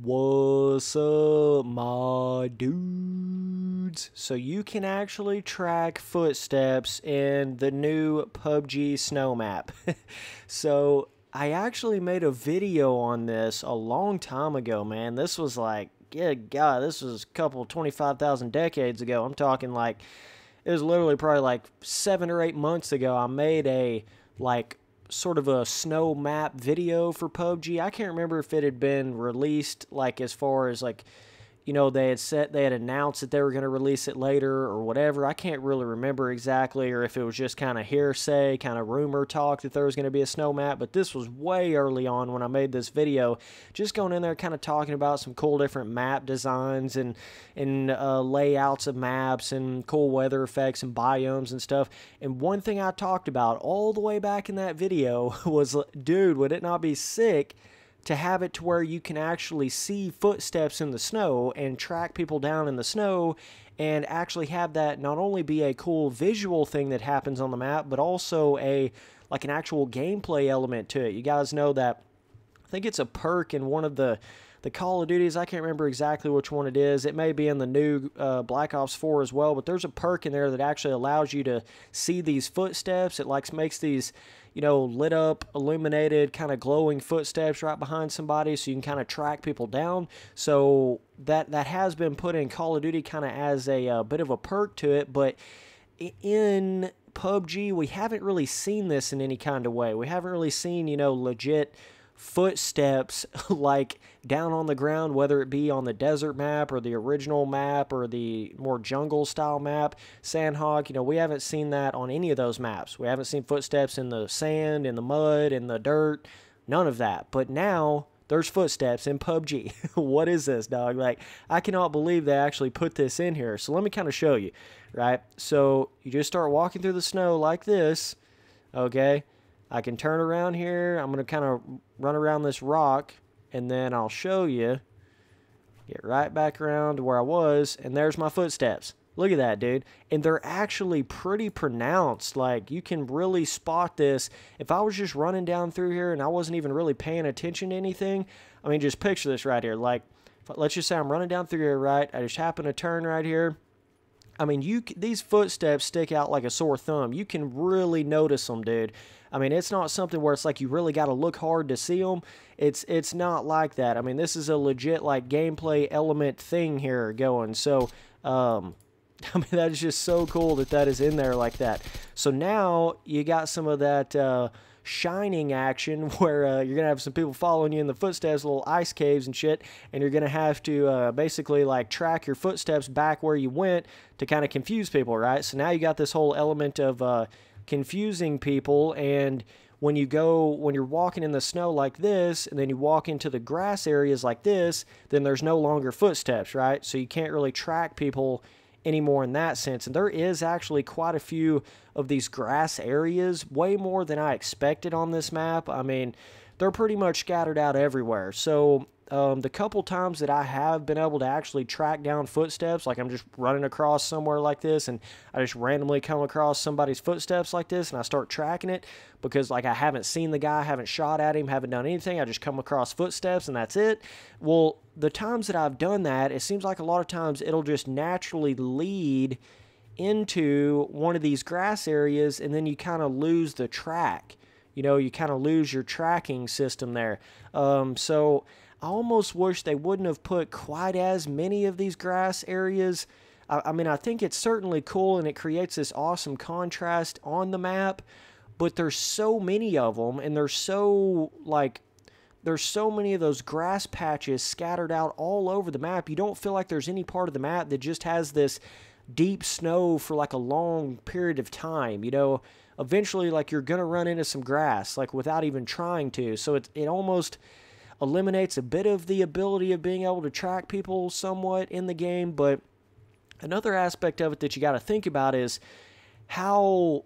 What's up, my dudes? So you can actually track footsteps in the new PUBG snow map. So I actually made a video on this a long time ago, man. This was like, yeah, God, this was a couple 25,000 decades ago. I'm talking like, it was literally probably like 7 or 8 months ago. I made a, like, sort of a snow map video for PUBG. I can't remember if it had been released, like, as far as, like, they had announced that they were going to release it later or whatever. I can't really remember exactly, or if it was just kind of hearsay, kind of rumor talk that there was going to be a snow map. But this was way early on when I made this video, just going in there kind of talking about some cool different map designs and layouts of maps and cool weather effects and biomes and stuff. And one thing I talked about all the way back in that video was, dude, would it not be sick to have it to where you can actually see footsteps in the snow and track people down in the snow, and actually have that not only be a cool visual thing that happens on the map, but also an actual gameplay element to it. You guys know that, I think it's a perk in one of the Call of Duties. I can't remember exactly which one it is. It may be in the new Black Ops 4 as well, but there's a perk in there that actually allows you to see these footsteps. It makes these, lit up, illuminated, kind of glowing footsteps right behind somebody, so you can kind of track people down. So that has been put in Call of Duty kind of as a bit of a perk to it, but in PUBG, we haven't really seen this in any kind of way. We haven't really seen, legit footsteps like down on the ground, whether it be on the desert map or the original map or the more jungle style map, Sandhawk. We haven't seen that on any of those maps. We haven't seen footsteps in the sand, in the mud, in the dirt, none of that. But now there's footsteps in PUBG. What is this, dog? Like, I cannot believe they actually put this in here. So let me kind of show you, right? So you just start walking through the snow like this, okay? I can turn around here. I'm going to kind of run around this rock, and then I'll show you. Get right back around to where I was, and there's my footsteps. Look at that, dude. And they're actually pretty pronounced. Like, you can really spot this. If I was just running down through here and I wasn't even really paying attention to anything, I mean, just picture this right here. Like, let's just say I'm running down through here, right? I just happen to turn right here. I mean, these footsteps stick out like a sore thumb. You can really notice them, dude. I mean, it's not something where it's like you really got to look hard to see them. It's not like that. I mean, this is a legit, like, gameplay element thing here going. So, I mean, that is just so cool that is in there like that. So now you got some of that shining action where you're going to have some people following you in the footsteps, little ice caves and shit, and you're going to have to basically, like, track your footsteps back where you went to kind of confuse people, right? So now you got this whole element of confusing people, and when you're walking in the snow like this, and then you walk into the grass areas like this, then there's no longer footsteps, right? So you can't really track people anymore in that sense. And there is actually quite a few of these grass areas, way more than I expected on this map. I mean, they're pretty much scattered out everywhere. So the couple times that I have been able to actually track down footsteps, like I'm just running across somewhere like this and I just randomly come across somebody's footsteps like this and I start tracking it because, like, I haven't seen the guy, haven't shot at him, haven't done anything. I just come across footsteps and that's it. Well, the times that I've done that, it seems like a lot of times it'll just naturally lead into one of these grass areas, and then you kind of lose the track. You kind of lose your tracking system there. So I almost wish they wouldn't have put quite as many of these grass areas. I mean, I think it's certainly cool, and it creates this awesome contrast on the map, but there's so many of them, and there's so many of those grass patches scattered out all over the map. You don't feel like there's any part of the map that just has this deep snow for like a long period of time. Eventually, like, you're gonna run into some grass, like, without even trying to. So it almost eliminates a bit of the ability of being able to track people somewhat in the game. But another aspect of it that you got to think about is how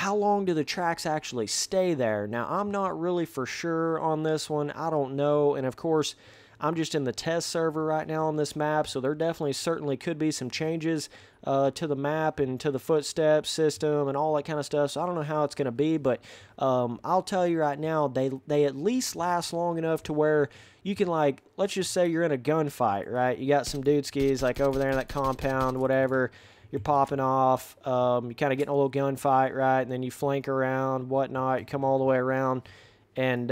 long do the tracks actually stay there? Now, I'm not really for sure on this one. I don't know. And of course, I'm just in the test server right now on this map, so there definitely certainly could be some changes to the map and to the footsteps system and all that kind of stuff. So I don't know how it's going to be, but I'll tell you right now, they at least last long enough to where you can, like, let's just say you're in a gunfight, right? You got some dude skis like over there in that compound, whatever. You're popping off. You kind of getting a little gunfight, right? And then you flank around, whatnot. You come all the way around, and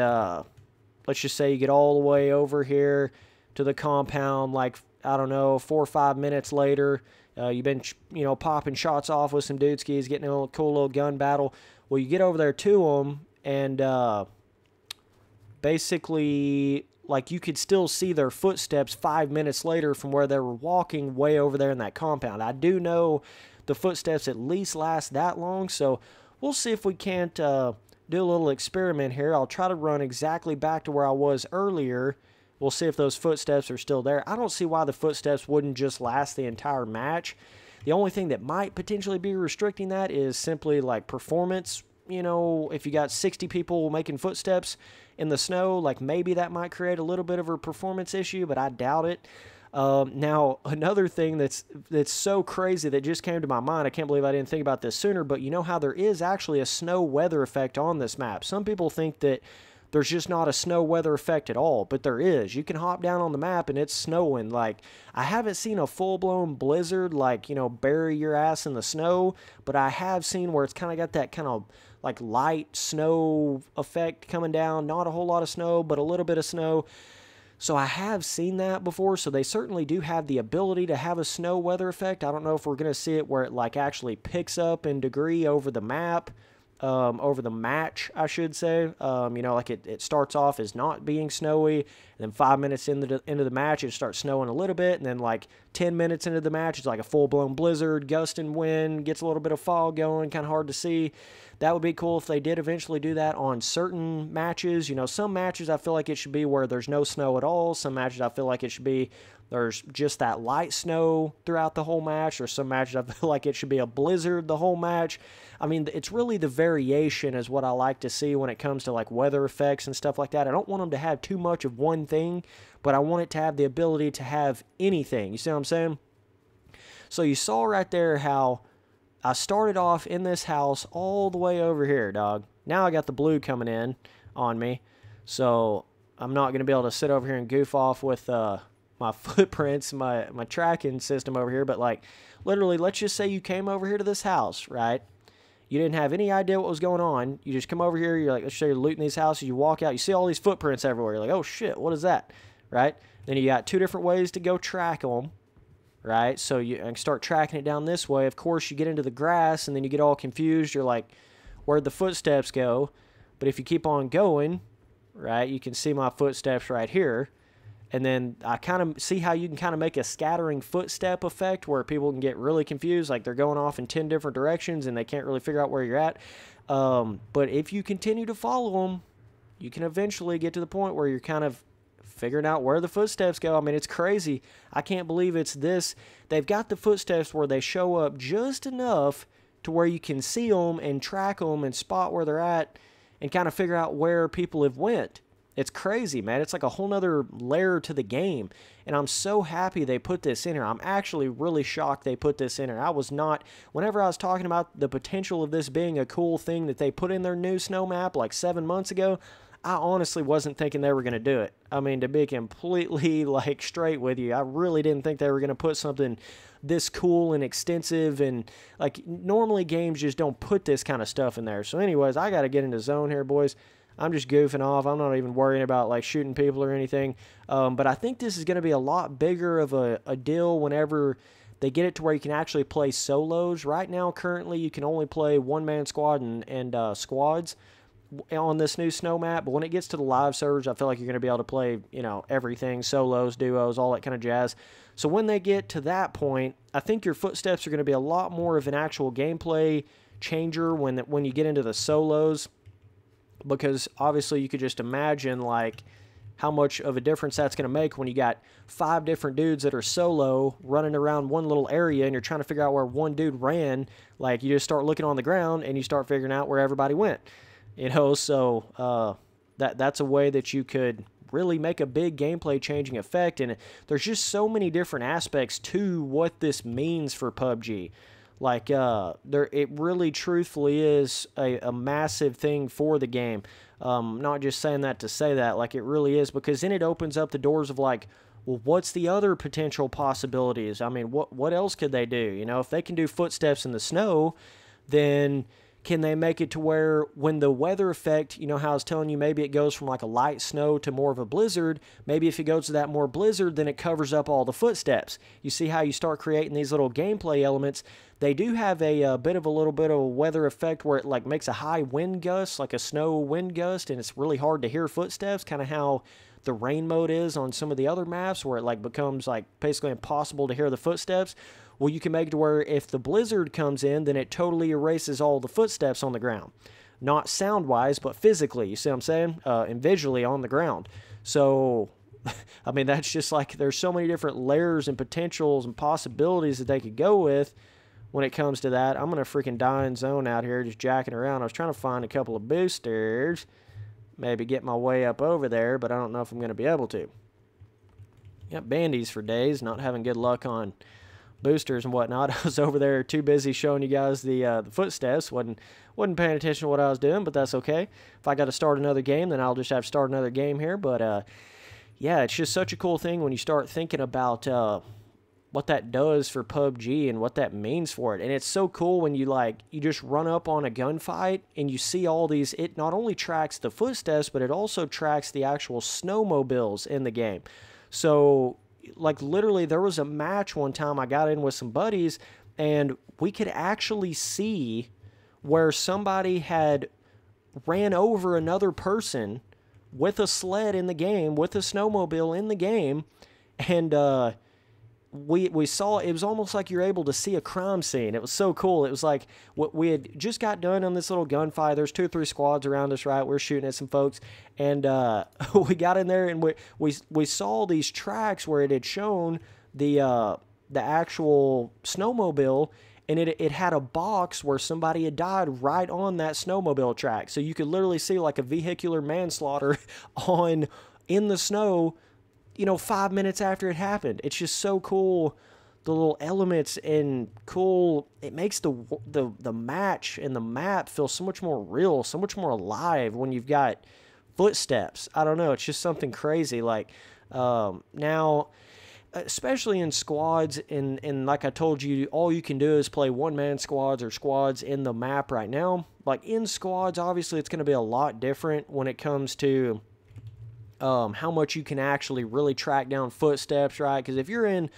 let's just say you get all the way over here to the compound, like, I don't know, 4 or 5 minutes later. You've been, popping shots off with some dude skis, getting a cool little gun battle. Well, you get over there to them, and basically, like, you could still see their footsteps 5 minutes later from where they were walking way over there in that compound. I do know the footsteps at least last that long, so we'll see if we can't do a little experiment here. I'll try to run exactly back to where I was earlier. We'll see if those footsteps are still there. I don't see why the footsteps wouldn't just last the entire match. The only thing that might potentially be restricting that is simply like performance. If you got 60 people making footsteps in the snow, like maybe that might create a little bit of a performance issue, but I doubt it. Now, another thing that's so crazy that just came to my mind, I can't believe I didn't think about this sooner, but you know how there is actually a snow weather effect on this map. Some people think that there's just not a snow weather effect at all, but there is. You can hop down on the map and it's snowing. Like, I haven't seen a full-blown blizzard, like, bury your ass in the snow, but I have seen where it's kind of got that kind of like light snow effect coming down. Not a whole lot of snow, but a little bit of snow. So I have seen that before, so they certainly do have the ability to have a snow weather effect. I don't know if we're going to see it where it like actually picks up in degree over the map. Over the match, I should say. Like it starts off as not being snowy, and then 5 minutes into the match, it starts snowing a little bit, and then like 10 minutes into the match, it's like a full-blown blizzard, gust and wind, gets a little bit of fog going, kind of hard to see. That would be cool if they did eventually do that on certain matches. Some matches I feel like it should be where there's no snow at all. Some matches I feel like it should be there's just that light snow throughout the whole match. Or some matches I feel like it should be a blizzard the whole match. I mean, it's really the variation is what I like to see when it comes to like weather effects and stuff like that. I don't want them to have too much of one thing, but I want it to have the ability to have anything. You see what I'm saying? So you saw right there how I started off in this house all the way over here, dog. Now I got the blue coming in on me, so I'm not going to be able to sit over here and goof off with my footprints, my tracking system over here. But like, literally, let's just say you came over here to this house, right? You didn't have any idea what was going on. You just come over here, you're like, let's show you looting these houses. You walk out, you see all these footprints everywhere. You're like, oh shit, what is that, right? Then you got 2 different ways to go track them. Right, so you can start tracking it down this way. Of course, you get into the grass, and then you get all confused. You're like, where'd the footsteps go? But if you keep on going, right, you can see my footsteps right here. And then I kind of see how you can kind of make a scattering footstep effect where people can get really confused, like they're going off in 10 different directions, and they can't really figure out where you're at. But if you continue to follow them, you can eventually get to the point where you're kind of figuring out where the footsteps go. I mean, it's crazy. I can't believe it's this. They've got the footsteps where they show up just enough to where you can see them and track them and spot where they're at and kind of figure out where people have went. It's crazy, man. It's like a whole nother layer to the game. And I'm so happy they put this in here. I'm actually really shocked they put this in here. I was not, whenever I was talking about the potential of this being a cool thing that they put in their new snow map like 7 months ago, I honestly wasn't thinking they were going to do it. I mean, to be completely like straight with you, I really didn't think they were going to put something this cool and extensive, and like normally games just don't put this kind of stuff in there. So anyways, I got to get into zone here, boys. I'm just goofing off. I'm not even worrying about like shooting people or anything. But I think this is going to be a lot bigger of a deal whenever they get it to where you can actually play solos. Right now, currently, you can only play one-man squad and squads on this new snow map, but when it gets to the live servers, I feel like you're going to be able to play, everything, solos, duos, all that kind of jazz. So when they get to that point, I think your footsteps are going to be a lot more of an actual gameplay changer when you get into the solos, because obviously you could just imagine like how much of a difference that's going to make when you got 5 different dudes that are solo running around one little area and you're trying to figure out where one dude ran. Like, you just start looking on the ground and you start figuring out where everybody went. So that's a way that you could really make a big gameplay changing effect. And there's just so many different aspects to what this means for PUBG. Like, it really truthfully is a massive thing for the game. Not just saying that to say that, like, it really is, because then it opens up the doors of, like, well, what's the other potential possibilities? I mean, what else could they do? You know, if they can do footsteps in the snow, then can they make it to where when the weather effect, you know how I was telling you, maybe it goes from like a light snow to more of a blizzard. Maybe if it goes to that more blizzard, then it covers up all the footsteps. You see how you start creating these little gameplay elements. They do have a little bit of a weather effect where it like makes a high wind gust, like a snow wind gust, and it's really hard to hear footsteps, kind of how the rain mode is on some of the other maps where it like becomes like basically impossible to hear the footsteps. Well, you can make it to where if the blizzard comes in, then it totally erases all the footsteps on the ground. Not sound-wise, but physically, you see what I'm saying? And visually on the ground. So, I mean, that's just like, there's so many different layers and potentials and possibilities that they could go with when it comes to that. I'm going to freaking die in zone out here just jacking around. I was trying to find a couple of boosters. Maybe get my way up over there, but I don't know if I'm going to be able to. Got bandies for days, not having good luck on boosters and whatnot. I was over there too busy showing you guys the footsteps. Wasn't paying attention to what I was doing, but that's okay. If I got to start another game, then I'll just have to start another game here. But yeah, it's just such a cool thing when you start thinking about what that does for PUBG and what that means for it. And it's so cool when you just run up on a gunfight and you see all these. It not only tracks the footsteps, but it also tracks the actual snowmobiles in the game. So, like, literally, there was a match one time I got in with some buddies, and we could actually see where somebody had ran over another person with a sled in the game, with a snowmobile in the game, and we saw, it was almost like you're able to see a crime scene. It was so cool. It was like we had just got done on this little gunfight. There's 2 or 3 squads around us, right? We're shooting at some folks, and we got in there, and we saw these tracks where it had shown the actual snowmobile, and it had a box where somebody had died right on that snowmobile track. So you could literally see like a vehicular manslaughter in the snow, you know, 5 minutes after it happened. It's just so cool, the little elements, and cool. It makes the match and the map feel so much more real, so much more alive when you've got footsteps. I don't know. It's just something crazy. Like now, especially in squads, and like I told you, all you can do is play one-man squads or squads in the map right now. Like in squads, obviously, it's going to be a lot different when it comes to how much you can actually really track down footsteps, right? Because if you're in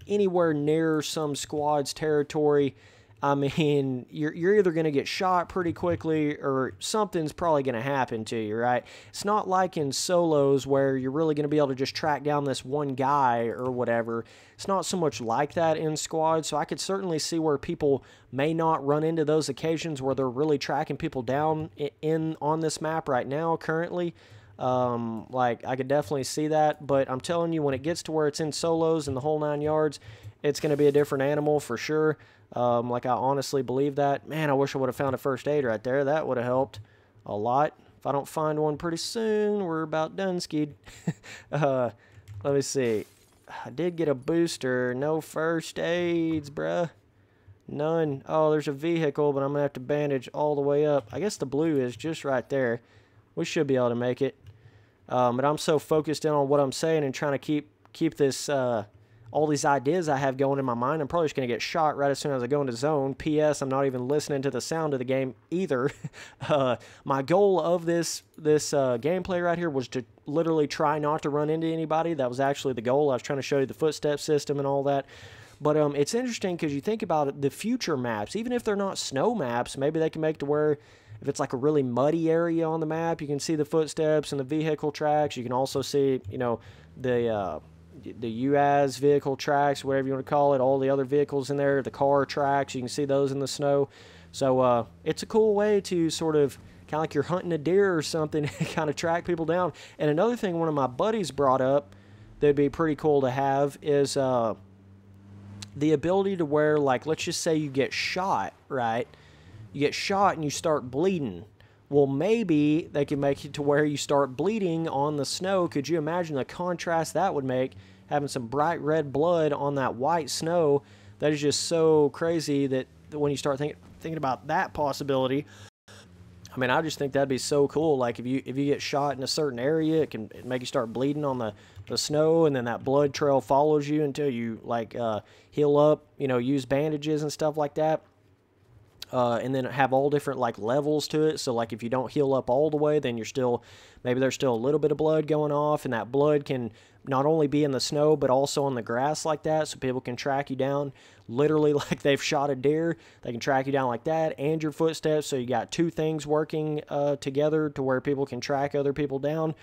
anywhere near some squad's territory, I mean, you're either going to get shot pretty quickly or something's probably going to happen to you, right? It's not like in solos where you're really going to be able to just track down this one guy or whatever. It's not so much like that in squads, so I could certainly see where people may not run into those occasions where they're really tracking people down on this map right now currently. Like, I could definitely see that, but I'm telling you, when it gets to where it's in solos and the whole 9 yards, it's going to be a different animal for sure. Like, I honestly believe that. Man, I wish I would have found a first aid right there. That would have helped a lot. If I don't find one pretty soon, we're about done skied. Let me see. I did get a booster. No first aids, bruh. None. Oh, there's a vehicle, but I'm going to have to bandage all the way up. I guess the blue is just right there. We should be able to make it. But I'm so focused in on what I'm saying and trying to keep this, all these ideas I have going in my mind. I'm probably just going to get shot right as soon as I go into zone. P.S. I'm not even listening to the sound of the game either. My goal of this gameplay right here was to literally try not to run into anybody. That was actually the goal. I was trying to show you the footstep system and all that. But it's interesting because you think about it, the future maps, even if they're not snow maps, maybe they can make it to where if it's like a really muddy area on the map, you can see the footsteps and the vehicle tracks. You can also see, you know, the UAZ vehicle tracks, whatever you want to call it, all the other vehicles in there, the car tracks. You can see those in the snow. So it's a cool way to sort of kind of like you're hunting a deer or something, kind of track people down. And another thing one of my buddies brought up that'd be pretty cool to have is the ability to where, like, let's just say you get shot, right? You get shot and you start bleeding. Well, maybe they can make it to where you start bleeding on the snow. Could you imagine the contrast that would make, having some bright red blood on that white snow? That is just so crazy that when you start thinking about that possibility, I mean, I just think that'd be so cool. Like if you get shot in a certain area, it can make you start bleeding on the snow, and then that blood trail follows you until you like heal up. You know, use bandages and stuff like that. And then have all different like levels to it. So like if you don't heal up all the way, then you're still, maybe there's still a little bit of blood going off, and that blood can not only be in the snow but also on the grass like that, so people can track you down literally like they've shot a deer. They can track you down like that, and your footsteps. So you got two things working together to where people can track other people down.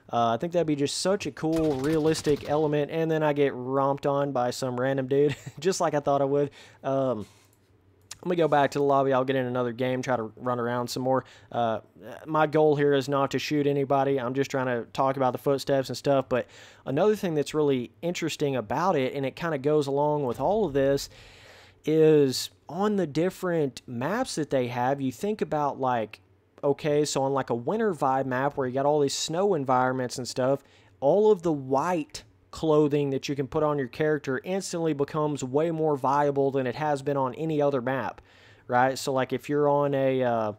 I think that'd be just such a cool, realistic element. And then I get romped on by some random dude, just like I thought I would. Let me go back to the lobby. I'll get in another game, try to run around some more. My goal here is not to shoot anybody. I'm just trying to talk about the footsteps and stuff. But another thing that's really interesting about it, and it kind of goes along with all of this, is on the different maps that they have, you think about like, okay, so on like a winter vibe map where you got all these snow environments and stuff, all of the white clothing that you can put on your character instantly becomes way more viable than it has been on any other map, right? So like if you're on a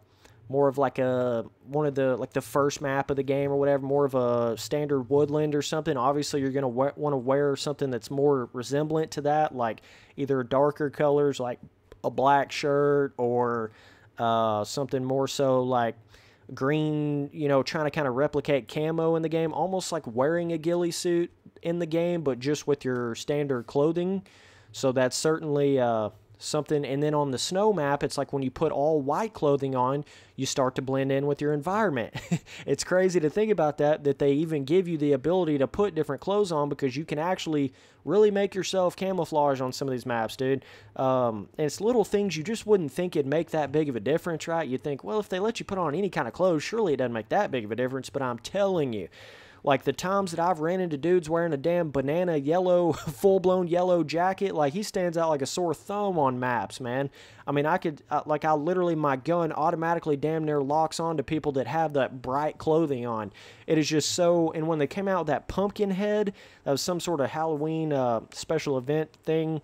more of like one of the like the first map of the game or whatever, more of a standard woodland or something, obviously you're going to want to wear something that's more resemblant to that, like either darker colors like a black shirt, or something more so like green, you know, trying to kind of replicate camo in the game, almost like wearing a ghillie suit in the game, but just with your standard clothing. So that's certainly something. And then on the snow map, it's like when you put all white clothing on, you start to blend in with your environment. It's crazy to think about that they even give you the ability to put different clothes on, because you can actually really make yourself camouflage on some of these maps, dude. And it's little things you just wouldn't think it'd make that big of a difference, right? You'd think, well, if they let you put on any kind of clothes, surely it doesn't make that big of a difference. But I'm telling you, like the times that I've ran into dudes wearing a damn banana yellow, full-blown yellow jacket, like he stands out like a sore thumb on maps, man. I mean, I literally, my gun automatically damn near locks on to people that have that bright clothing on. It is just so, and when they came out with that pumpkin head, that was some sort of Halloween special event thing,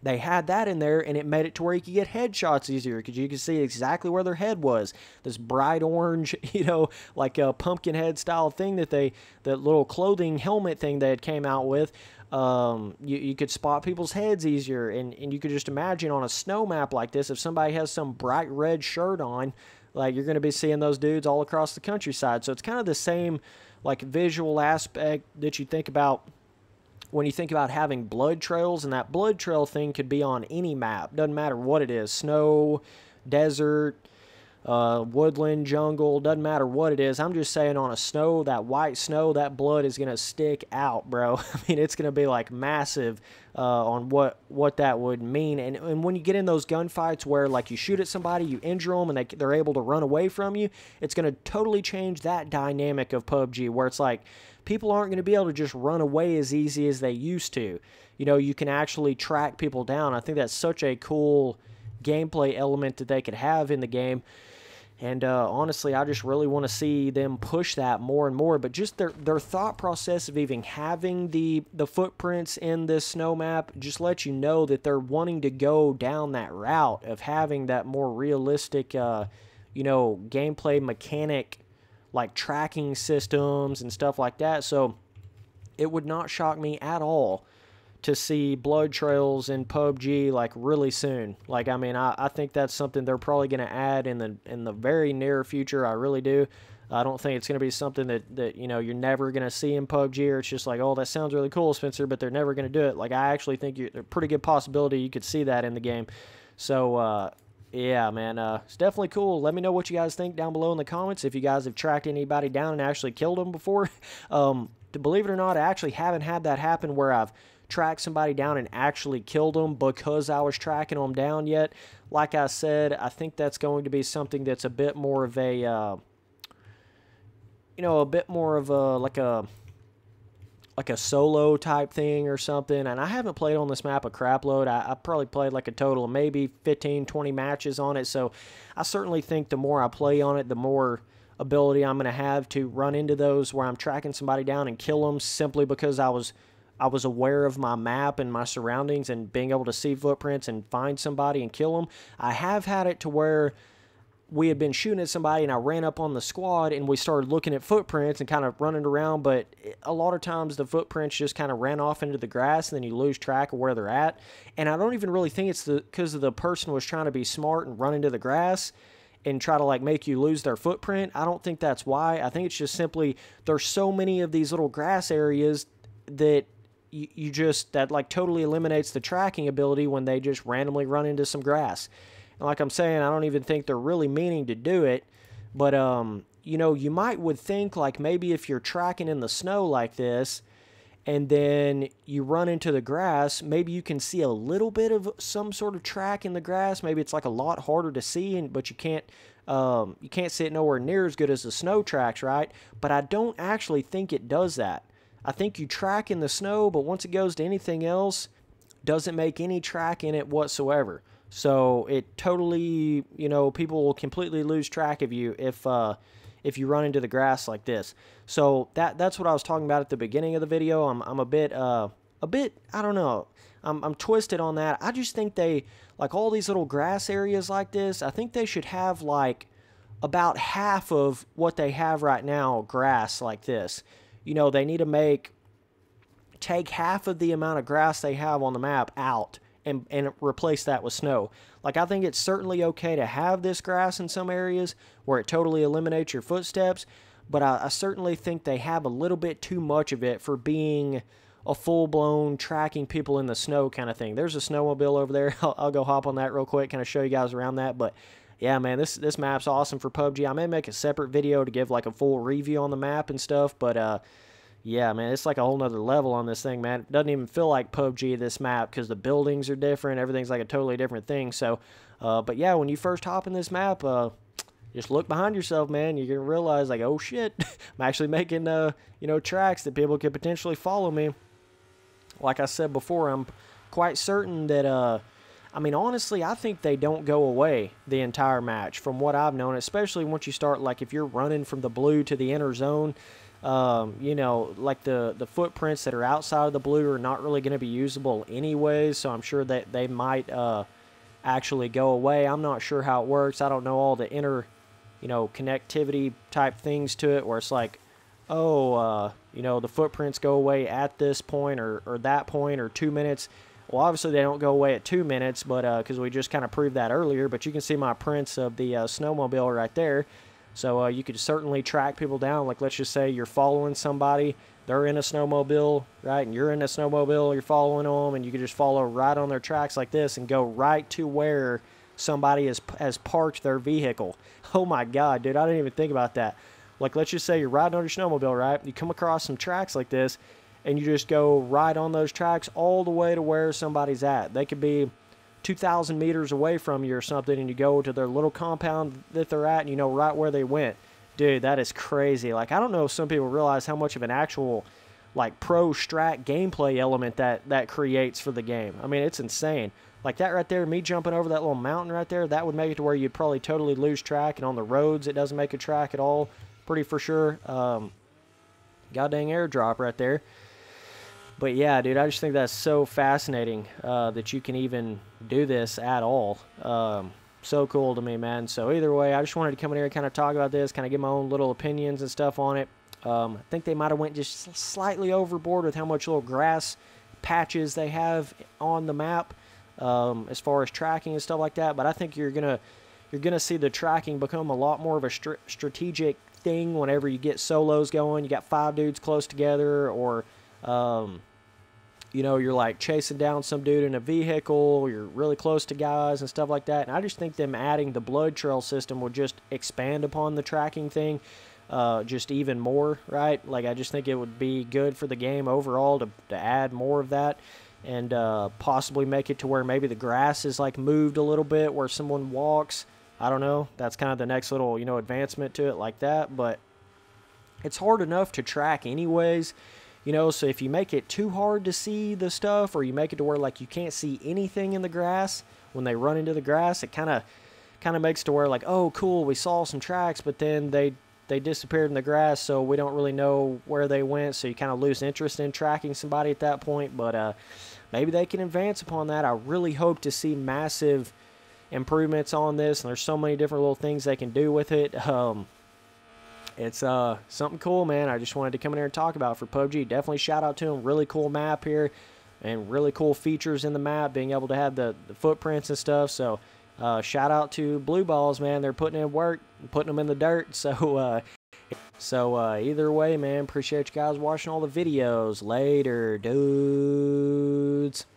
they had that in there, and it made it to where you could get headshots easier, because you could see exactly where their head was. This bright orange, you know, like a pumpkin head style thing that little clothing helmet thing they had came out with. You could spot people's heads easier, and you could just imagine on a snow map like this, if somebody has some bright red shirt on, like you're going to be seeing those dudes all across the countryside. So it's kind of the same like visual aspect that you think about when you think about having blood trails, and that blood trail thing could be on any map. Doesn't matter what it is. Snow, desert, woodland, jungle, doesn't matter what it is. I'm just saying on a snow, that white snow, that blood is going to stick out, bro. I mean, it's going to be like massive on what that would mean. And when you get in those gunfights where like you shoot at somebody, you injure them, and they're able to run away from you, it's going to totally change that dynamic of PUBG, where it's like people aren't going to be able to just run away as easy as they used to. You know, you can actually track people down. I think that's such a cool gameplay element that they could have in the game. And honestly, I just really want to see them push that more and more. But just their thought process of even having the footprints in this snow map just lets you know that they're wanting to go down that route of having that more realistic, you know, gameplay mechanic, like tracking systems and stuff like that. So it would not shock me at all to see blood trails in PUBG like really soon. Like, I mean, I think that's something they're probably going to add in the very near future. I really do. I don't think it's going to be something that you know, you're never going to see in PUBG, or it's just like, oh, that sounds really cool, Spencer, but they're never going to do it. Like, I actually think there's a pretty good possibility you could see that in the game. So yeah, man, it's definitely cool. Let me know what you guys think down below in the comments, if you guys have tracked anybody down and actually killed them before. To believe it or not, I actually haven't had that happen where I've tracked somebody down and actually killed them because I was tracking them down yet. Like I said, I think that's going to be something that's a bit more of a, you know, a bit more of a, like a solo type thing or something. And I haven't played on this map a crap load. I probably played like a total of maybe 15, 20 matches on it. So I certainly think the more I play on it, the more ability I'm going to have to run into those where I'm tracking somebody down and kill them simply because I was aware of my map and my surroundings and being able to see footprints and find somebody and kill them. I have had it to where we had been shooting at somebody and I ran up on the squad and we started looking at footprints and kind of running around, but a lot of times the footprints just kind of ran off into the grass and then you lose track of where they're at. And I don't even really think it's because the person was trying to be smart and run into the grass and try to like make you lose their footprint. I don't think that's why. I think it's just simply there's so many of these little grass areas that you just, that like totally eliminates the tracking ability when they just randomly run into some grass. And like I'm saying, I don't even think they're really meaning to do it. But, you know, you would think like maybe if you're tracking in the snow like this and then you run into the grass, maybe you can see a little bit of some sort of track in the grass. Maybe it's like a lot harder to see, but you can't see it nowhere near as good as the snow tracks, right? But I don't actually think it does that. I think you track in the snow, but once it goes to anything else, doesn't make any track in it whatsoever. So it totally, you know, people will completely lose track of you if you run into the grass like this. So that's what I was talking about at the beginning of the video. I'm a bit I don't know. I'm twisted on that. I just think they, like all these little grass areas like this, I think they should have like about half of what they have right now grass like this. You know, they need to take half of the amount of grass they have on the map out and replace that with snow. Like, I think it's certainly okay to have this grass in some areas where it totally eliminates your footsteps, but I certainly think they have a little bit too much of it for being a full-blown tracking people in the snow kind of thing. There's a snowmobile over there. I'll go hop on that real quick, kind of show you guys around that, but yeah, man, this map's awesome for PUBG. I may make a separate video to give like a full review on the map and stuff, but yeah, man, it's like a whole nother level on this thing, man. It doesn't even feel like PUBG, this map, because the buildings are different. Everything's like a totally different thing. So, but yeah, when you first hop in this map, just look behind yourself, man. You're going to realize, like, oh, shit, I'm actually making, you know, tracks that people could potentially follow me. Like I said before, I'm quite certain that, I mean, honestly, I think they don't go away the entire match from what I've known, especially once you start, like, if you're running from the blue to the inner zone. You know, like the footprints that are outside of the blue are not really going to be usable anyways, so I'm sure that they might actually go away. I'm not sure how it works. I don't know all the inner, you know, connectivity type things to it where it's like, oh, you know, the footprints go away at this point or that point or 2 minutes. Well, obviously they don't go away at 2 minutes, but because we just kind of proved that earlier, but you can see my prints of the snowmobile right there. So you could certainly track people down. Like, let's just say you're following somebody, they're in a snowmobile, right? And you're in a snowmobile, you're following them, and you can just follow right on their tracks like this and go right to where somebody has parked their vehicle. Oh my God, dude, I didn't even think about that. Like, let's just say you're riding on your snowmobile, right? You come across some tracks like this, and you just go right on those tracks all the way to where somebody's at. They could be 2,000 meters away from you or something, and you go to their little compound that they're at, and you know right where they went. Dude, that is crazy. Like, I don't know if some people realize how much of an actual, like, pro strat gameplay element that creates for the game. I mean, it's insane. Like, that right there, me jumping over that little mountain right there, that would make it to where you'd probably totally lose track, and on the roads, it doesn't make a track at all, pretty for sure. Goddamn airdrop right there. But yeah, dude, I just think that's so fascinating that you can even do this at all. So cool to me, man. So either way, I just wanted to come in here and kind of talk about this, kind of give my own little opinions and stuff on it. I think they might have went just slightly overboard with how much little grass patches they have on the map as far as tracking and stuff like that. But I think you're gonna see the tracking become a lot more of a strategic thing whenever you get solos going. You got 5 dudes close together, or you know, you're like chasing down some dude in a vehicle, you're really close to guys and stuff like that. And I just think them adding the blood trail system would just expand upon the tracking thing just even more, right? Like, I just think it would be good for the game overall to add more of that, and possibly make it to where maybe the grass is like moved a little bit where someone walks. I don't know. That's kind of the next little, you know, advancement to it like that. But it's hard enough to track anyways. You know, so if you make it too hard to see the stuff, or you make it to where like you can't see anything in the grass when they run into the grass, it kind of makes it to where like, oh cool, we saw some tracks, but then they disappeared in the grass, so we don't really know where they went, so you kind of lose interest in tracking somebody at that point. But maybe they can advance upon that. I really hope to see massive improvements on this, and there's so many different little things they can do with it. It's something cool, man. I just wanted to come in here and talk about it for PUBG. Definitely shout out to them. Really cool map here, and really cool features in the map, being able to have the footprints and stuff. So shout out to Blue Balls, man. They're putting in work, putting them in the dirt. So either way, man, appreciate you guys watching all the videos. Later, dudes.